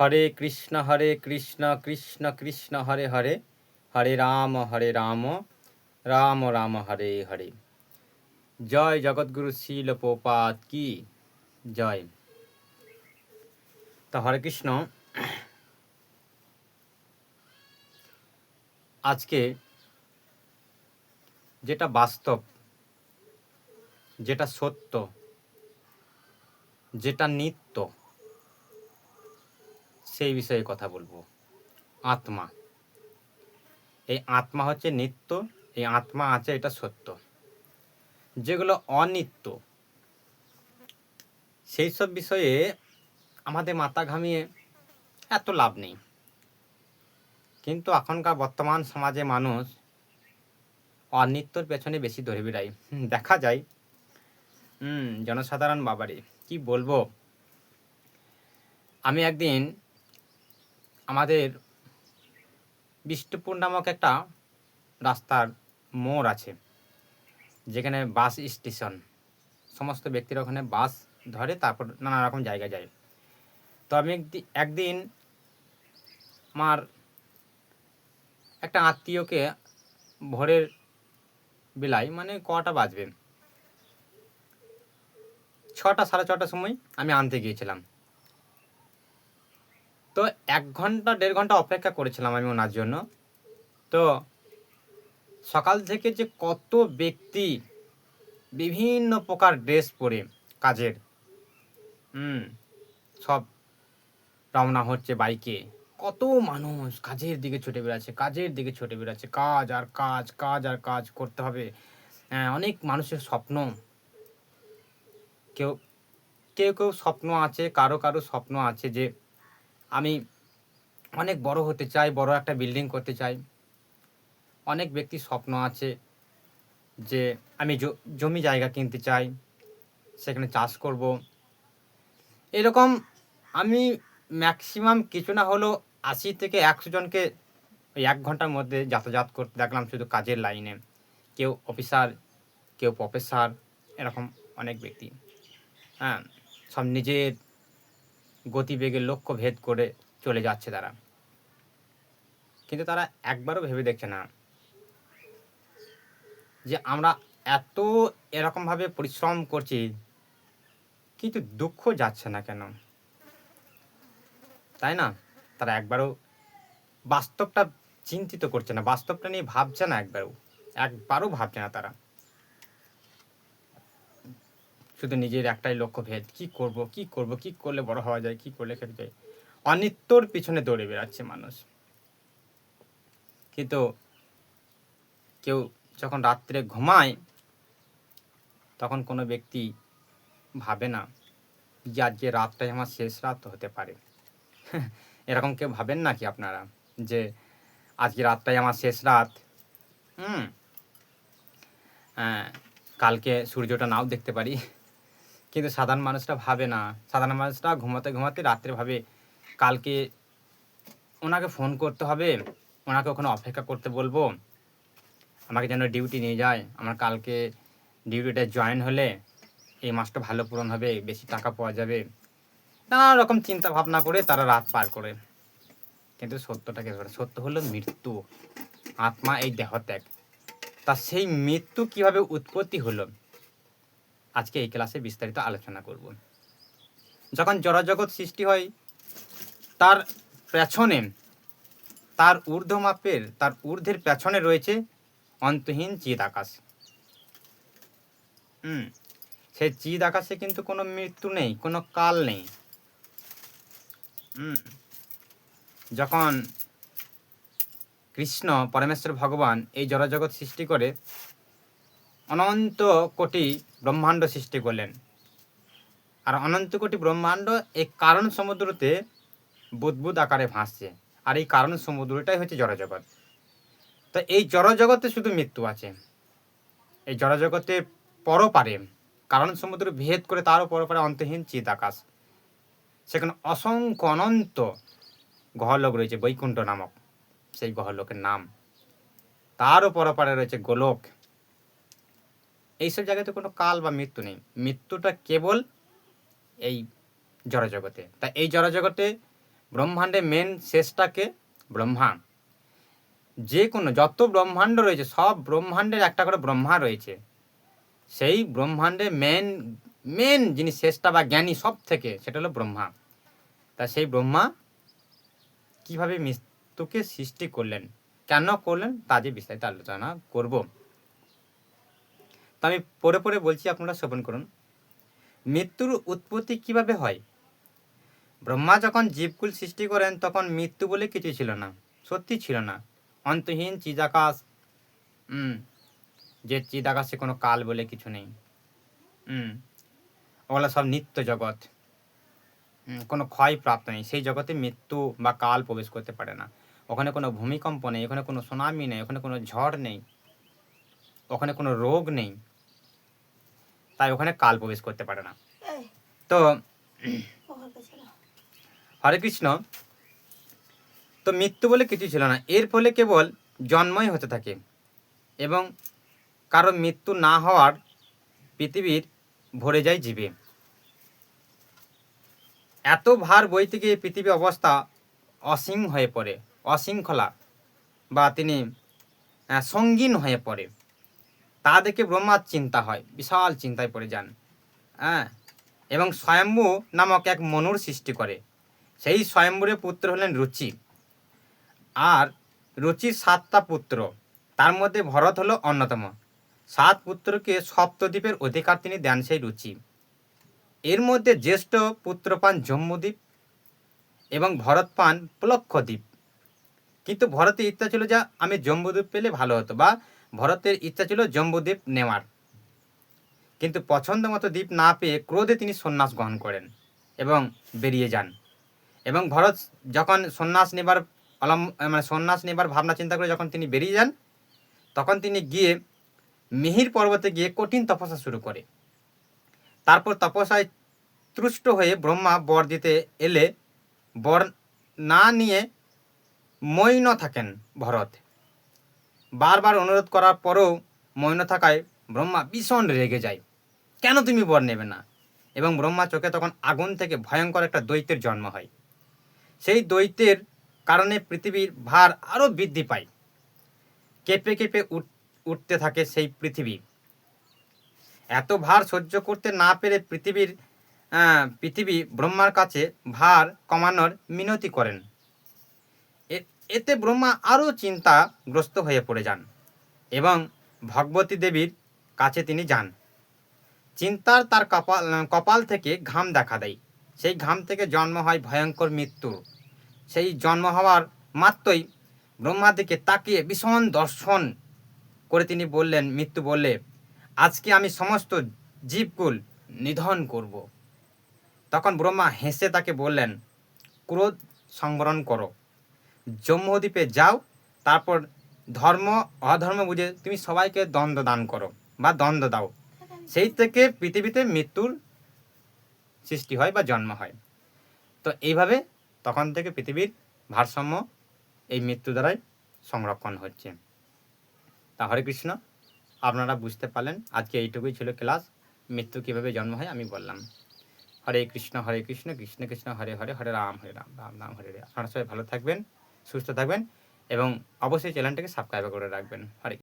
হরে কৃষ্ণ কৃষ্ণ কৃষ্ণ হরে হরে, হরে রাম রাম রাম হরে হরে। জয় জগৎগুরু শ্রীল প্রপাত কি জয়। তো হরে কৃষ্ণ। আজকে যেটা বাস্তব, যেটা সত্য, যেটা নিত্য, সেই বিষয়ে কথা বলবো। আত্মা, এই আত্মা হচ্ছে নিত্য, এই আত্মা আছে, এটা সত্য। যেগুলো অনিত্য সেই সব বিষয়ে আমাদের মাথা ঘামিয়ে এত লাভ নেই। কিন্তু এখনকার বর্তমান সমাজে মানুষ অনিত্যর পেছনে বেশি ধরে বেড়ায়। দেখা যায় জনসাধারণ বাবারে কি বলবো। আমি একদিন আমাদের বিষ্ণুপুর নামক একটা রাস্তার মোড় আছে, যেখানে বাস স্টেশন, সমস্ত ব্যক্তিরা ওখানে বাস ধরে, তারপর নানা রকম জায়গায় যায়। তো আমি একদিন আমার একটা আত্মীয়কে ভোরের বেলায়, মানে কটা বাজবে, 6টা সাড়ে 6টার সময় আমি আনতে গিয়েছিলাম। তো 1-1.5 ঘন্টা অপেক্ষা করেছিলাম আমি ওনার জন্য। তো সকাল থেকে যে কত ব্যক্তি বিভিন্ন প্রকার ড্রেস পরে কাজের, সব রওনা হচ্ছে বাইকে। কত মানুষ কাজের দিকে ছুটে বেড়াচ্ছে, কাজ আর কাজ, কাজ আর কাজ করতে হবে। অনেক মানুষের স্বপ্ন, কেউ কেউ কেউ স্বপ্ন আছে, কারো কারো স্বপ্ন আছে যে আমি অনেক বড় হতে চাই, বড় একটা বিল্ডিং করতে চাই। অনেক ব্যক্তির স্বপ্ন আছে যে আমি জমি জায়গা কিনতে চাই, সেখানে চাষ করব। এরকম আমি ম্যাক্সিমাম কিছু না হলেও 80 থেকে 100 জনকে ওই 1 ঘন্টার মধ্যে যাতায়াত করতে দেখলাম, শুধু কাজের লাইনে। কেউ অফিসার, কেউ প্রফেসর, এরকম অনেক ব্যক্তি। সব নিজের গতিবেগের লক্ষ্য ভেদ করে চলে যাচ্ছে তারা। কিন্তু তারা একবারও ভেবে দেখছে না যে আমরা এত এরকমভাবে পরিশ্রম করছি, কিন্তু দুঃখ যাচ্ছে না কেন, তাই না? তারা একবারও বাস্তবটা চিন্তিত করছে না, বাস্তবটা নিয়ে ভাবছে না, একবারও ভাবছে না তারা। শুধু নিজের একটাই লক্ষ্য ভেদ, কি করব কি করব, কি করলে বড় হওয়া যায়, কি করলে খেতে যায়, অনিত্যর পিছনে দৌড়ে বেড়াচ্ছে মানুষ। কিন্তু কেউ যখন রাত্রে ঘুমায়, তখন কোনো ব্যক্তি ভাবে না যে আজকে রাতটাই আমার শেষ রাত হতে পারে। এরকম কেউ ভাবেন নাকি আপনারা যে আজকে রাতটাই আমার শেষ রাত? কালকে সূর্যটা নাও দেখতে পারি। কিন্তু সাধারণ মানুষরা ভাবে না। সাধারণ মানুষরা ঘুমাতে ঘুমাতে রাত্রে ভাবে কালকে ওনাকে ফোন করতে হবে, ওনাকে ওখানে অপেক্ষা করতে বলবো, আমাকে যেন ডিউটি নিয়ে যায়, আমার কালকে ডিউটিটা জয়েন হলে এই মাসটা ভালো পূরণ হবে, বেশি টাকা পাওয়া যাবে, নানা রকম চিন্তা ভাবনা করে তারা রাত পার করে। কিন্তু সত্যটাকে সত্য হলো মৃত্যু, আত্মা এই দেহত্যাগ। তা সেই মৃত্যু কিভাবে উৎপত্তি হলো, আজকে এই ক্লাসে বিস্তারিত আলোচনা করব। যখন জড়জগৎ সৃষ্টি হয়, তার পেছনে, তার ঊর্ধ্বমাপের, তার ঊর্ধ্বের পেছনে রয়েছে অন্তহীন চিদ আকাশ। সেই চিদ আকাশে কিন্তু কোনো মৃত্যু নেই, কোনো কাল নেই। যখন কৃষ্ণ পরমেশ্বর ভগবান এই জড়জগৎ সৃষ্টি করে, অনন্ত কোটি ব্রহ্মাণ্ড সৃষ্টি করলেন। আর অনন্ত কোটি ব্রহ্মাণ্ড এই কারণ সমুদ্রতে বুদবুদ আকারে ভাসছে। আর এই কারণ সমুদ্রটাই হচ্ছে জড়জগৎ। তো এই জড়জগতে শুধু মৃত্যু আছে। এই জড়জগতের পরপারে, কারণ সমুদ্র ভেদ করে তারও পরপারে অন্তহীন চিৎ আকাশ। সেখানে অসংখ্য অনন্ত গহলোক রয়েছে, বৈকুণ্ঠ নামক সেই গহলোকের নাম। তারও পরপারে রয়েছে গোলক। এইসব জায়গাতে কোনো কাল বা মৃত্যু নেই। মৃত্যুটা কেবল এই জড়জগতে। তা এই জড়জগতে ব্রহ্মাণ্ডের মেন শেষটাকে ব্রহ্মা। যে কোনো যত ব্রহ্মাণ্ড রয়েছে সব ব্রহ্মাণ্ডের একটা করে ব্রহ্মা রয়েছে। সেই ব্রহ্মাণ্ডের মেন মেন যিনি শেষটা বা জ্ঞানী সব থেকে, সেটা হলো ব্রহ্মা। তা সেই ব্রহ্মা কিভাবে মৃত্যুকে সৃষ্টি করলেন, কেন করলেন, তা যে বিস্তারিত আলোচনা করব। তো আমি পড়ে পড়ে বলছি, আপনারা শ্রবণ করুন। মৃত্যুর উৎপত্তি কিভাবে হয়? ব্রহ্মা যখন জীবকুল সৃষ্টি করেন তখন মৃত্যু বলে কিছু ছিল না, সত্যি ছিল না। অন্তহীন চিদাকাশ, যে চিদাকাশে কোনো কাল বলে কিছু নেই। ওগুলো সব নিত্য জগৎ, কোনো ক্ষয় প্রাপ্ত নেই। সেই জগতে মৃত্যু বা কাল প্রবেশ করতে পারে না। ওখানে কোনো ভূমিকম্প নেই, ওখানে কোনো সুনামি নেই, ওখানে কোনো ঝড় নেই, ওখানে কোনো রোগ নেই, তাই ওখানে কাল প্রবেশ করতে পারে না। তো হরে কৃষ্ণ। তো মৃত্যু বলে কিছু ছিল না, এর ফলে কেবল জন্মই হতে থাকে এবং কারো মৃত্যু না হওয়ার পৃথিবীর ভরে যায় জীবে। এত ভার বইতে গিয়ে পৃথিবী অবস্থা অসীম হয়ে পড়ে, অশৃঙ্খলা বা তিনি সঙ্গীন হয়ে পড়ে। তা দেখে ব্রহ্মার চিন্তা হয়, বিশাল চিন্তায় পড়ে যান। এবং স্বয়ম্ভু নামক এক মনুর সৃষ্টি করে। সেই স্বয়ম্ভুরের পুত্র হলেন রুচি। আর রুচির 7টা পুত্র, তার মধ্যে ভরত হলো অন্যতম। 7 পুত্রকে সপ্তদ্বীপের অধিকার তিনি দেন সেই রুচি। এর মধ্যে জ্যেষ্ঠ পুত্র পান জম্বুদ্বীপ এবং ভরত পান প্লক্ষদ্বীপ। কিন্তু ভরতের ইচ্ছা ছিল যে আমি জম্বুদ্বীপ পেলে ভালো হতো, বা ভরতের ইচ্ছা ছিল জম্বুদ্বীপ নেওয়ার। কিন্তু পছন্দ মতো দ্বীপ না পেয়ে ক্রোধে তিনি সন্ন্যাস গ্রহণ করেন এবং বেরিয়ে যান। এবং ভরত যখন সন্ন্যাস নেবার ভাবনা চিন্তা করে যখন তিনি বেরিয়ে যান, তখন তিনি গিয়ে মিহির পর্বতে গিয়ে কঠিন তপস্যা শুরু করে। তারপর তপস্যায় তুষ্ট হয়ে ব্রহ্মা বর দিতে এলে বর না নিয়ে মৌন থাকেন ভরত। বারবার অনুরোধ করার পরেও মৌন থাকায় ব্রহ্মা ভীষণ রেগে যায়, কেন তুমি বর নেবে না? এবং ব্রহ্মা চোখে তখন আগুন থেকে ভয়ঙ্কর একটা দৈত্যের জন্ম হয়। সেই দৈত্যের কারণে পৃথিবীর ভার আরও বৃদ্ধি পায়, কেঁপে কেঁপে উঠতে থাকে সেই পৃথিবী। এত ভার সহ্য করতে না পেরে পৃথিবী ব্রহ্মার কাছে ভার কমানোর মিনতি করেন। এতে ব্রহ্মা আরও চিন্তাগ্রস্ত হয়ে পড়ে যান এবং ভগবতী দেবীর কাছে তিনি যান। চিন্তার তার কপাল থেকে ঘাম দেখা দেয়। সেই ঘাম থেকে জন্ম হয় ভয়ঙ্কর মৃত্যু। সেই জন্ম হওয়ার মাত্রই ব্রহ্মার দিকে তাকিয়ে ভীষণ দর্শন করে তিনি বললেন, মৃত্যু বললে, আজকে আমি সমস্ত জীবকুল নিধন করব। তখন ব্রহ্মা হেসে তাকে বললেন, ক্রোধ সংবরণ করো, জম্বুদ্বীপে যাও, তারপর ধর্ম অধর্ম বুঝে তুমি সবাইকে দ্বন্দ্ব দান করো বা দ্বন্দ্ব দাও। সেই থেকে পৃথিবীতে মৃত্যুর সৃষ্টি হয় বা জন্ম হয়। তো এইভাবে তখন থেকে পৃথিবীর ভারসাম্য এই মৃত্যু দ্বারাই সংরক্ষণ হচ্ছে। তা হরে কৃষ্ণ, আপনারা বুঝতে পারলেন। আজকে এইটুকুই ছিল ক্লাস। মৃত্যু কীভাবে জন্ম হয় আমি বললাম। হরে কৃষ্ণ কৃষ্ণ কৃষ্ণ হরে হরে, হরে রাম রাম রাম হরে হরে। আপনারা সবাই ভালো থাকবেন, সুস্থ থাকবেন এবং অবশ্যই চ্যানেলটাকে সাবস্ক্রাইব করে রাখবেন। হরে